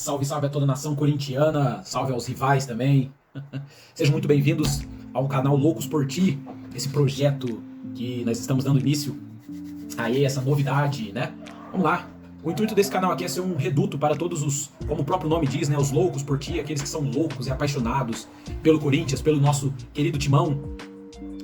Salve, salve a toda a nação corintiana, salve aos rivais também. Sejam muito bem-vindos ao canal Loucos por Ti, esse projeto que nós estamos dando início a essa novidade, né? Vamos lá. O intuito desse canal aqui é ser um reduto para todos os, como o próprio nome diz, né, os loucos por ti, aqueles que são loucos e apaixonados pelo Corinthians, pelo nosso querido Timão.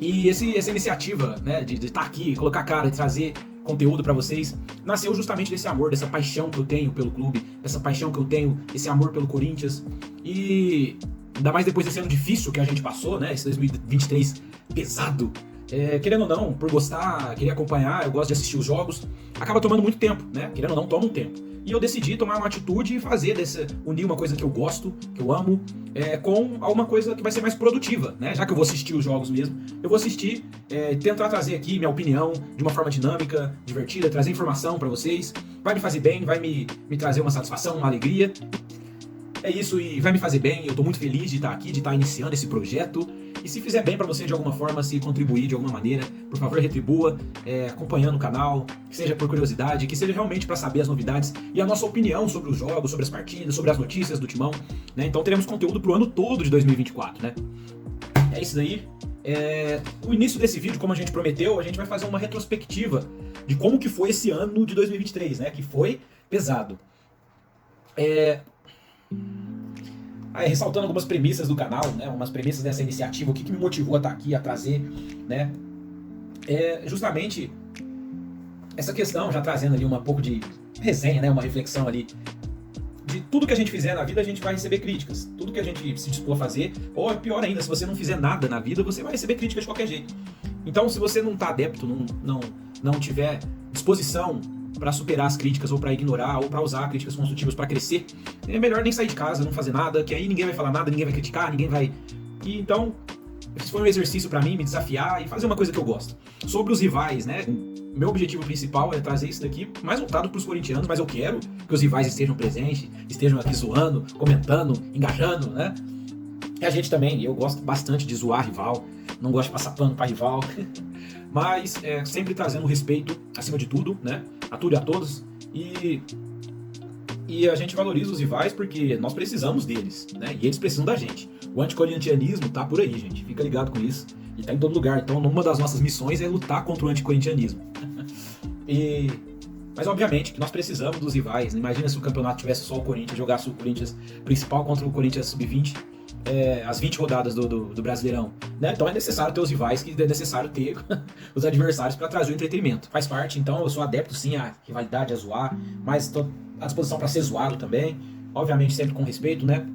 E essa iniciativa, né, de estar aqui, colocar a cara, de trazer conteúdo para vocês, nasceu justamente desse amor, dessa paixão que eu tenho pelo clube, dessa paixão que eu tenho, esse amor pelo Corinthians. E ainda mais depois desse ano difícil que a gente passou, né, esse 2023 pesado. Querendo ou não, por gostar, querer acompanhar, eu gosto de assistir os jogos, acaba tomando muito tempo, né? Querendo ou não, toma um tempo. E eu decidi tomar uma atitude e fazer unir uma coisa que eu gosto, que eu amo, com alguma coisa que vai ser mais produtiva, né? Já que eu vou assistir os jogos mesmo, eu vou assistir, tentar trazer aqui minha opinião de uma forma dinâmica, divertida, trazer informação pra vocês. Vai me fazer bem, vai me trazer uma satisfação, uma alegria. É isso, e vai me fazer bem, eu tô muito feliz de estar aqui, de estar iniciando esse projeto. E se fizer bem pra você de alguma forma, se contribuir de alguma maneira, por favor retribua, acompanhando o canal, que seja por curiosidade, que seja realmente pra saber as novidades e a nossa opinião sobre os jogos, sobre as partidas, sobre as notícias do Timão, né? Então teremos conteúdo pro ano todo de 2024, né? É isso daí. O início desse vídeo, como a gente prometeu, a gente vai fazer uma retrospectiva de como que foi esse ano de 2023, né? Que foi pesado. Ressaltando algumas premissas do canal, né, umas premissas dessa iniciativa, o que me motivou a estar aqui, a trazer, né, justamente essa questão, já trazendo ali um pouco de resenha, né, uma reflexão ali, de tudo que a gente fizer na vida a gente vai receber críticas, tudo que a gente se dispor a fazer, ou pior ainda, se você não fizer nada na vida, você vai receber críticas de qualquer jeito. Então se você não está adepto, não tiver disposição para superar as críticas, ou para ignorar, ou para usar críticas construtivas para crescer, é melhor nem sair de casa, não fazer nada, que aí ninguém vai falar nada, ninguém vai criticar, ninguém vai... E então, esse foi um exercício para mim, me desafiar e fazer uma coisa que eu gosto. Sobre os rivais, né, meu objetivo principal é trazer isso daqui mais voltado para os corintianos, mas eu quero que os rivais estejam presentes, estejam aqui zoando, comentando, engajando, né? E a gente também, eu gosto bastante de zoar rival, não gosto de passar pano para rival, mas sempre trazendo respeito acima de tudo, né? A tudo e a todos, e a gente valoriza os rivais porque nós precisamos deles, né? E eles precisam da gente. O anticorintianismo tá por aí, gente, fica ligado com isso, e tá em todo lugar. Então uma das nossas missões é lutar contra o anticorintianismo. Mas obviamente que nós precisamos dos rivais, né? Imagina se o campeonato tivesse só o Corinthians, jogasse o Corinthians principal contra o Corinthians sub-20, as 20 rodadas do Brasileirão, né? Então é necessário ter os rivais, que é necessário ter os adversários para trazer o entretenimento. Faz parte, então eu sou adepto sim à rivalidade, a zoar, mas estou à disposição para ser zoado também, obviamente sempre com respeito, né?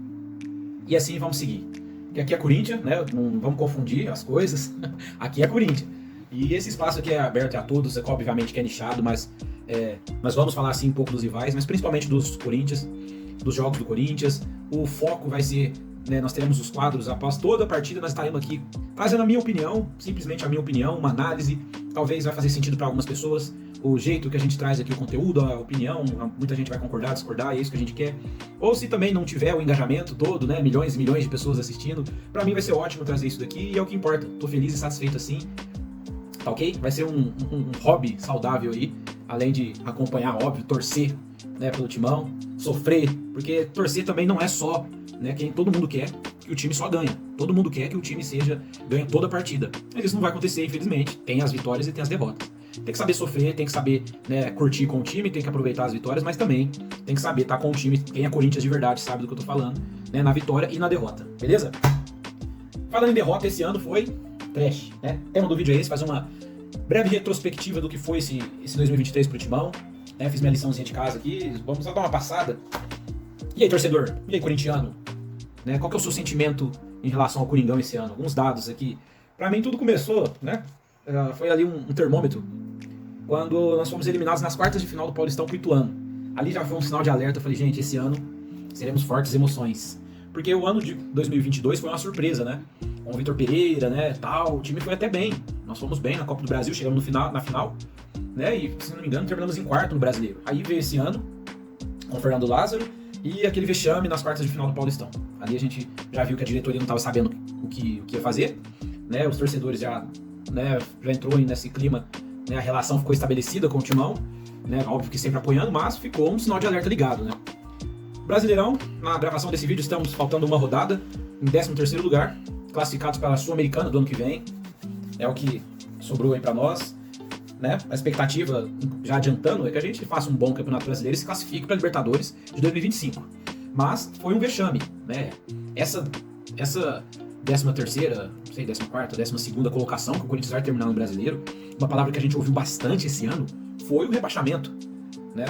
E assim vamos seguir. Porque aqui é Corinthians, né? Não vamos confundir as coisas. Aqui é Corinthians. E esse espaço aqui é aberto a todos, obviamente que é nichado, mas nós vamos falar assim um pouco dos rivais, mas principalmente dos Corinthians, dos jogos do Corinthians. O foco vai ser, né, nós teremos os quadros após toda a partida, nós estaremos aqui trazendo a minha opinião, simplesmente a minha opinião, uma análise, talvez vai fazer sentido para algumas pessoas, o jeito que a gente traz aqui o conteúdo, a opinião, muita gente vai concordar, discordar, é isso que a gente quer. Ou se também não tiver o engajamento todo, né, milhões e milhões de pessoas assistindo, para mim vai ser ótimo trazer isso daqui e é o que importa, tô feliz e satisfeito assim, tá ok? Vai ser um hobby saudável aí, além de acompanhar, óbvio, torcer, né, pelo Timão, sofrer, porque torcer também não é só, né, quem todo mundo quer que o time só ganha. Todo mundo quer que o time ganhe toda a partida. Mas isso não vai acontecer, infelizmente. Tem as vitórias e tem as derrotas. Tem que saber sofrer, tem que saber, né, curtir com o time, tem que aproveitar as vitórias, mas também tem que saber estar com o time. Quem é Corinthians de verdade sabe do que eu tô falando, né, na vitória e na derrota. Beleza? Falando em derrota, esse ano foi trash, né? O tema do vídeo é esse, fazer uma breve retrospectiva do que foi esse 2023 pro Timão. Né? Fiz minha liçãozinha de casa aqui, vamos só dar uma passada. E aí, torcedor? E aí, corintiano? Né? Qual que é o seu sentimento em relação ao Coringão esse ano? Alguns dados aqui. Pra mim tudo começou, né? Foi ali um termômetro quando nós fomos eliminados nas quartas de final do Paulistão pro Ituano. Ali já foi um sinal de alerta, eu falei, gente, esse ano seremos fortes emoções. Porque o ano de 2022 foi uma surpresa, né? Com o Vitor Pereira, né, tal, o time foi até bem. Nós fomos bem na Copa do Brasil, chegamos na final, né? E, se não me engano, terminamos em quarto no Brasileiro. Aí veio esse ano, com o Fernando Lázaro, e aquele vexame nas quartas de final do Paulistão. Ali a gente já viu que a diretoria não estava sabendo o que ia fazer, né? Os torcedores já entrou nesse clima, né? A relação ficou estabelecida com o Timão, né? Óbvio que sempre apoiando, mas ficou um sinal de alerta ligado, né? Brasileirão, na gravação desse vídeo estamos faltando uma rodada, em 13º lugar, classificados para a Sul-Americana do ano que vem. É o que sobrou aí para nós, né? A expectativa, já adiantando, é que a gente faça um bom Campeonato Brasileiro e se classifique para a Libertadores de 2025. Mas foi um vexame, né? Essa 13ª, não sei, 14ª, 12ª colocação que o Corinthians vai terminar no Brasileiro, uma palavra que a gente ouviu bastante esse ano, foi o rebaixamento. Né?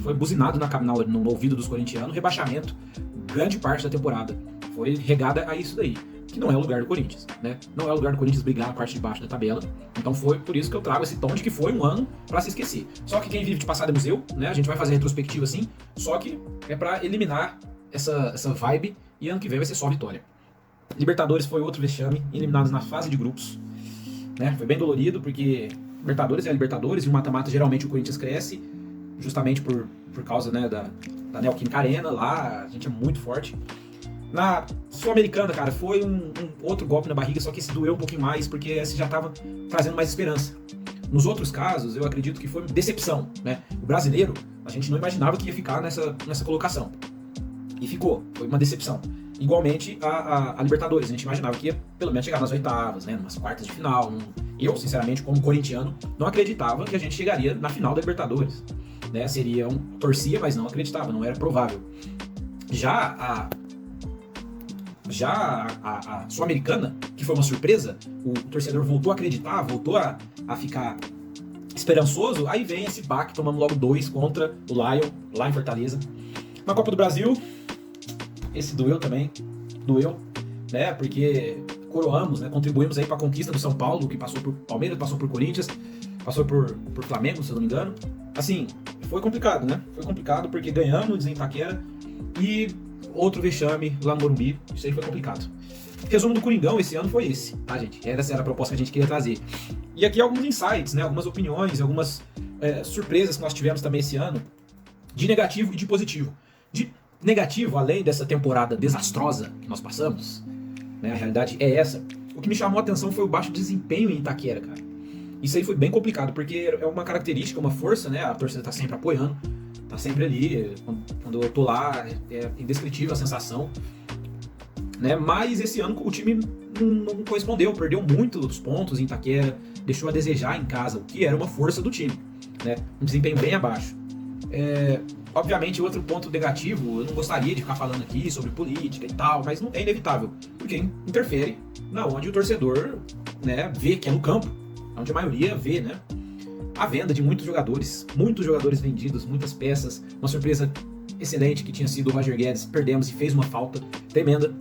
Foi buzinado no ouvido dos corintianos, rebaixamento, grande parte da temporada foi regada a isso daí, que não é o lugar do Corinthians, né? Não é o lugar do Corinthians brigar na parte de baixo da tabela, então foi por isso que eu trago esse tom de que foi um ano para se esquecer. Só que quem vive de passado é museu, né? A gente vai fazer retrospectiva assim, só que é para eliminar essa vibe e ano que vem vai ser só vitória. Libertadores foi outro vexame, eliminados na fase de grupos, né? Foi bem dolorido porque Libertadores é Libertadores e o mata-mata geralmente o Corinthians cresce, justamente por causa, né, da Neoquímica Arena, lá a gente é muito forte. Na Sul-Americana, cara, foi um outro golpe na barriga, só que esse doeu um pouquinho mais, porque esse já tava trazendo mais esperança. Nos outros casos, eu acredito que foi decepção, né? O brasileiro, a gente não imaginava que ia ficar nessa colocação. E ficou, foi uma decepção. Igualmente a Libertadores, a gente imaginava que ia pelo menos chegar nas oitavas, né, umas quartas de final. Eu, sinceramente, como corintiano, não acreditava que a gente chegaria na final da Libertadores. Né, torcia, mas não acreditava, não era provável. Já a Sul-Americana, que foi uma surpresa, o torcedor voltou a acreditar, voltou a ficar esperançoso, aí vem esse baque, tomamos logo 2 contra o Lion, lá em Fortaleza. Na Copa do Brasil, esse doeu também, né, porque coroamos, né, contribuímos aí para a conquista do São Paulo, que passou por Palmeiras, passou por Corinthians, passou por Flamengo, se eu não me engano. Assim, foi complicado, né? Foi complicado porque ganhamos em Itaquera e outro vexame lá no Morumbi. Isso aí foi complicado. Resumo do Coringão esse ano foi esse, tá, gente? Essa era a proposta que a gente queria trazer. E aqui alguns insights, né? Algumas opiniões, algumas surpresas que nós tivemos também esse ano, de negativo e de positivo. De negativo, além dessa temporada desastrosa que nós passamos, né? A realidade é essa. O que me chamou a atenção foi o baixo desempenho em Itaquera, cara. Isso aí foi bem complicado, porque é uma característica, uma força, né? A torcida tá sempre apoiando, tá sempre ali. Quando eu tô lá, é indescritível a sensação. Né? Mas esse ano o time não correspondeu, perdeu muitos pontos em Itaquera, deixou a desejar em casa, o que era uma força do time. Né? Um desempenho bem abaixo. Obviamente, outro ponto negativo, eu não gostaria de ficar falando aqui sobre política e tal, mas não é inevitável, porque interfere na onde o torcedor, né, vê que é no campo. Onde a maioria vê, né? A venda de muitos jogadores vendidos, muitas peças, uma surpresa excelente que tinha sido o Roger Guedes, perdemos e fez uma falta tremenda.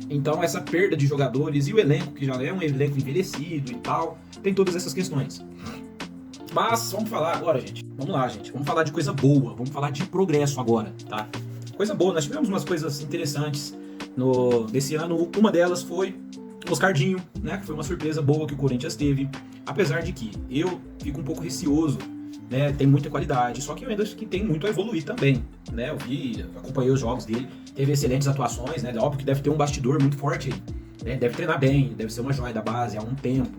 Então essa perda de jogadores e o elenco, que já é um elenco envelhecido e tal, tem todas essas questões. Mas vamos falar agora, gente. Vamos lá, gente. Vamos falar de coisa boa, vamos falar de progresso agora, tá? Coisa boa, nós tivemos umas coisas interessantes nesse ano. Uma delas foi Oscardinho, né, que foi uma surpresa boa que o Corinthians teve, apesar de que eu fico um pouco receoso, né, tem muita qualidade, só que eu ainda acho que tem muito a evoluir também, né, acompanhei os jogos dele, teve excelentes atuações, né, óbvio que deve ter um bastidor muito forte aí, né, deve treinar bem, deve ser uma joia da base há um tempo,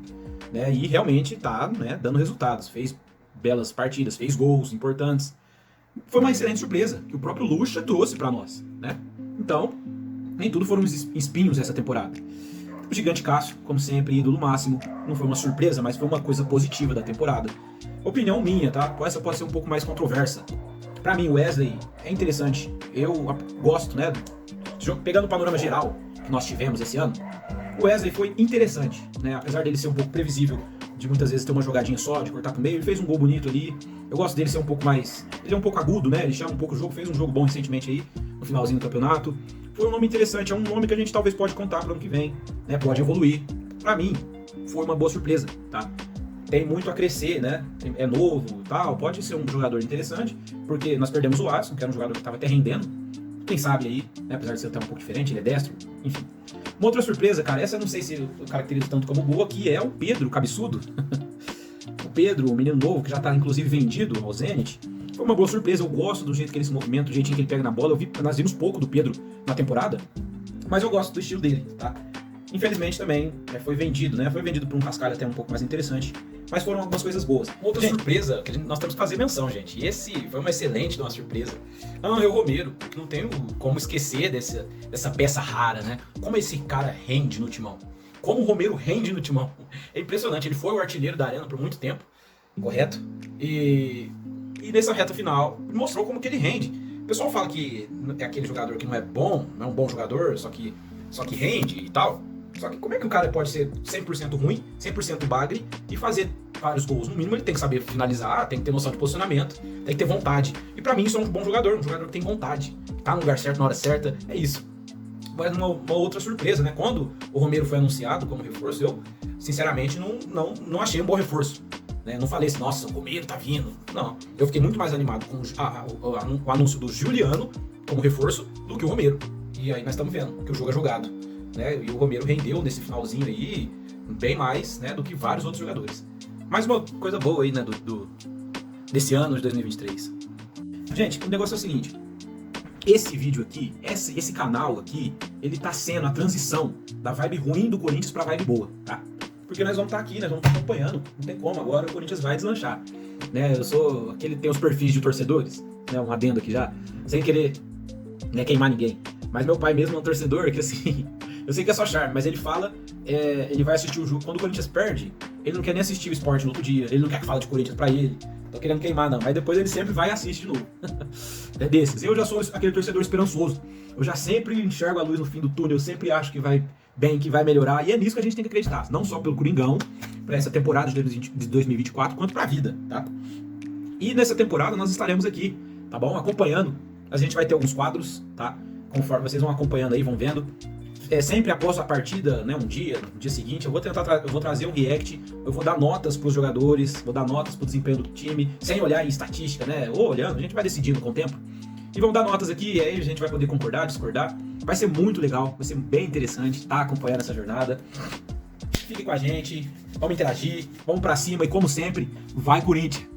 né, e realmente tá, né, dando resultados, fez belas partidas, fez gols importantes, foi uma excelente surpresa que o próprio Lucha trouxe para nós, né, então nem tudo foram espinhos essa temporada. O Gigante Cássio, como sempre, ídolo máximo. Não foi uma surpresa, mas foi uma coisa positiva da temporada. Opinião minha, tá? Essa pode ser um pouco mais controversa. Pra mim, o Wesley é interessante. Eu gosto, né? Pegando o panorama geral que nós tivemos esse ano, o Wesley foi interessante, né? Apesar dele ser um pouco previsível, de muitas vezes ter uma jogadinha só, de cortar pro meio, ele fez um gol bonito ali. Eu gosto dele ser um pouco mais... Ele é um pouco agudo, né? Ele chama um pouco o jogo, fez um jogo bom recentemente aí, no finalzinho do campeonato. Foi um nome interessante, é um nome que a gente talvez pode contar para o ano que vem, né? Pode evoluir. Para mim, foi uma boa surpresa, tá? Tem muito a crescer, né? É novo e tal, pode ser um jogador interessante, porque nós perdemos o Adson, que era um jogador que estava até rendendo. Quem sabe aí, né? Apesar de ser até um pouco diferente, ele é destro, enfim. Uma outra surpresa, cara, essa eu não sei se eu caracterizo tanto como boa, que é o Pedro Cabeçudo. O Pedro, o menino novo, que já tá inclusive vendido ao Zenit. Foi uma boa surpresa, eu gosto do jeito que ele se movimenta, do jeitinho que ele pega na bola. Nós vimos pouco do Pedro na temporada, mas eu gosto do estilo dele, tá? Infelizmente também foi vendido, né? Foi vendido por um cascalho até um pouco mais interessante. mas foram algumas coisas boas. Outra surpresa que nós temos que fazer menção, gente. E esse foi uma excelente uma surpresa. Angel Romero, que não tenho como esquecer dessa peça rara, né? Como esse cara rende no Timão. Como o Romero rende no Timão. É impressionante, ele foi o artilheiro da Arena por muito tempo, correto? E nessa reta final, mostrou como que ele rende. O pessoal fala que é aquele jogador que não é bom, não é um bom jogador, só que rende e tal. Só que como é que o cara pode ser 100% ruim, 100% bagre e fazer vários gols? No mínimo ele tem que saber finalizar, tem que ter noção de posicionamento, tem que ter vontade. E pra mim isso é um bom jogador, um jogador que tem vontade, tá no lugar certo, na hora certa, é isso. Mas uma outra surpresa, né? Quando o Romero foi anunciado como reforço, eu sinceramente não achei um bom reforço. Né? Não falei assim, nossa, o Romero tá vindo. Não, eu fiquei muito mais animado com o anúncio do Juliano como reforço do que o Romero. E aí nós estamos vendo que o jogo é jogado. Né? E o Romero rendeu nesse finalzinho aí bem mais, né, do que vários outros jogadores. Mais uma coisa boa aí, né, desse ano de 2023. Gente, o negócio é o seguinte. Esse vídeo aqui, esse canal aqui, ele tá sendo a transição da vibe ruim do Corinthians pra vibe boa, tá? Porque nós vamos estar aqui, nós vamos estar acompanhando. Não tem como, agora o Corinthians vai deslanchar. Né? Eu sou aquele que tem os perfis de torcedores, né, um adendo aqui já, sem querer, né, queimar ninguém. Mas meu pai mesmo é um torcedor que, assim, eu sei que é só charme, mas ele fala, ele vai assistir o jogo. Quando o Corinthians perde, ele não quer nem assistir o esporte no outro dia, ele não quer que fale de Corinthians pra ele. Tô querendo queimar, não. Mas depois ele sempre vai e assiste de novo. É desses. Eu já sou aquele torcedor esperançoso. Eu já sempre enxergo a luz no fim do túnel, eu sempre acho que vai bem, que vai melhorar. E é nisso que a gente tem que acreditar. Não só pelo Coringão, pra essa temporada de 2024, quanto pra vida, tá? E nessa temporada nós estaremos aqui, tá bom? Acompanhando. A gente vai ter alguns quadros, tá? Conforme vocês vão acompanhando aí, vão vendo. Sempre após a partida, né, no dia seguinte, eu vou trazer um react, eu vou dar notas pros jogadores, vou dar notas pro desempenho do time, sem olhar em estatística, né, ou olhando, a gente vai decidindo com o tempo. E vamos dar notas aqui, e aí a gente vai poder concordar, discordar. Vai ser muito legal, vai ser bem interessante, tá acompanhando essa jornada. Fique com a gente, vamos interagir, vamos pra cima e como sempre, vai Corinthians!